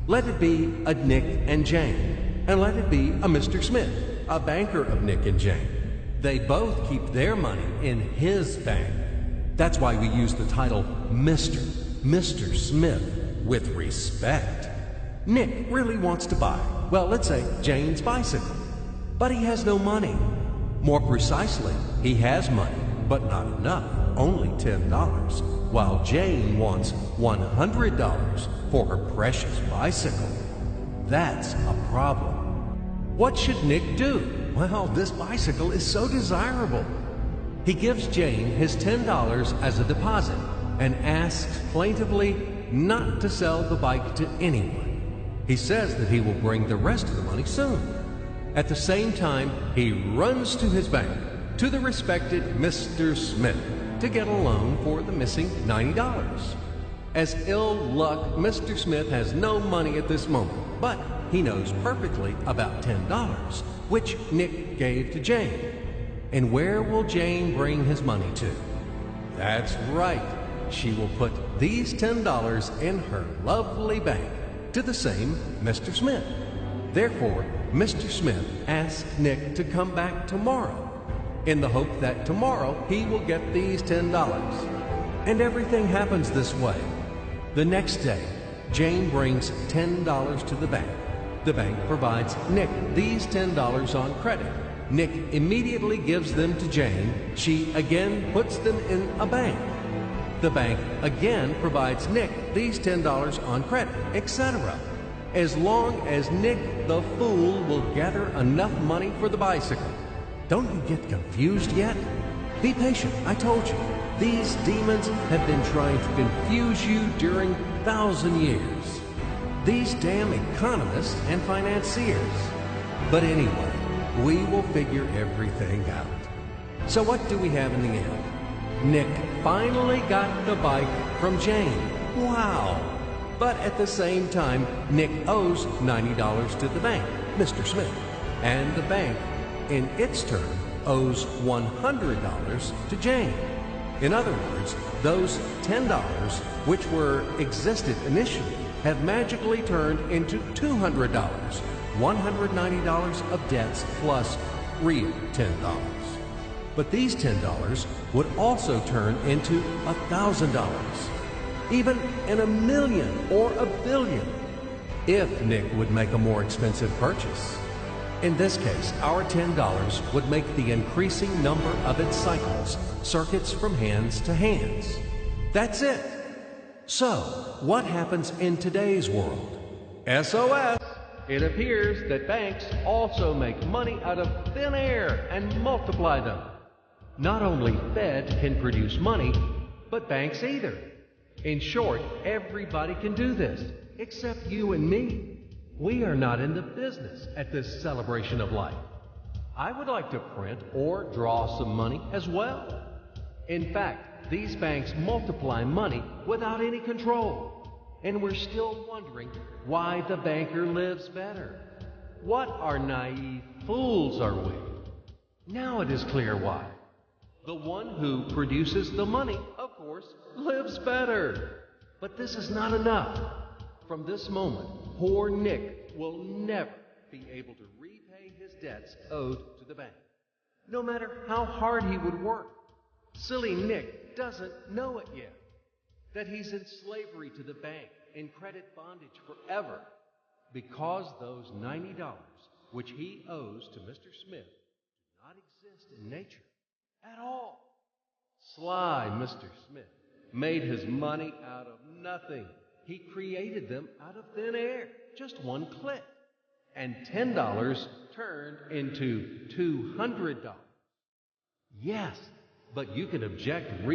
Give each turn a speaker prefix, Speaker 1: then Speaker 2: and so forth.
Speaker 1: Let it be a Nick and Jane, and let it be a Mr. Smith, a banker of Nick and Jane. They both keep their money in his bank. That's why we use the title Mr. Smith with respect. Nick really wants to buy, well, let's say Jane's bicycle, but he has no money. More precisely, he has money, but not enough, only $10, while Jane wants $100 for her precious bicycle. That's a problem. What should Nick do? Well, this bicycle is so desirable. He gives Jane his $10 as a deposit and asks plaintively not to sell the bike to anyone. He says that he will bring the rest of the money soon. At the same time, he runs to his bank, to the respected Mr. Smith, to get a loan for the missing $90. As ill luck, Mr. Smith has no money at this moment, but he knows perfectly about $10, which Nick gave to Jane. And where will Jane bring his money to? That's right. She will put these $10 in her lovely bank to the same Mr. Smith. Therefore, Mr. Smith asks Nick to come back tomorrow in the hope that tomorrow he will get these $10. And everything happens this way. The next day, Jane brings $10 to the bank. The bank provides Nick these $10 on credit. Nick immediately gives them to Jane. She again puts them in a bank. The bank again provides Nick these $10 on credit, etc. As long as Nick the fool will gather enough money for the bicycle. Don't you get confused yet? Be patient, I told you. These demons have been trying to confuse you during 1,000 years. These damn economists and financiers. But anyway, we will figure everything out. So what do we have in the end? Nick finally got the bike from Jane. Wow! But at the same time, Nick owes $90 to the bank, Mr. Smith. And the bank, in its turn, owes $100 to Jane. In other words, those $10, which existed initially, have magically turned into $200, $190 of debts plus real $10. But these $10 would also turn into $1,000, even in a million or a billion, if Nick would make a more expensive purchase. In this case, our $10 would make the increasing number of its cycles, circuits from hands to hands. That's it. So, what happens in today's world? SOS! It appears that banks also make money out of thin air and multiply them. Not only Fed can produce money, but banks either. In short, everybody can do this, except you and me. We are not in the business at this celebration of life. I would like to print or draw some money as well. In fact, these banks multiply money without any control. And we're still wondering why the banker lives better. What are naive fools are we? Now it is clear why. The one who produces the money, of course, lives better. But this is not enough. From this moment, poor Nick will never be able to repay his debts owed to the bank, no matter how hard he would work. Silly Nick doesn't know it yet, that he's in slavery to the bank, in credit bondage forever, because those $90, which he owes to Mr. Smith, do not exist in nature at all. Sly Mr. Smith made his money out of nothing. He created them out of thin air, just one click. And $10 turned into $200. Yes, but you can object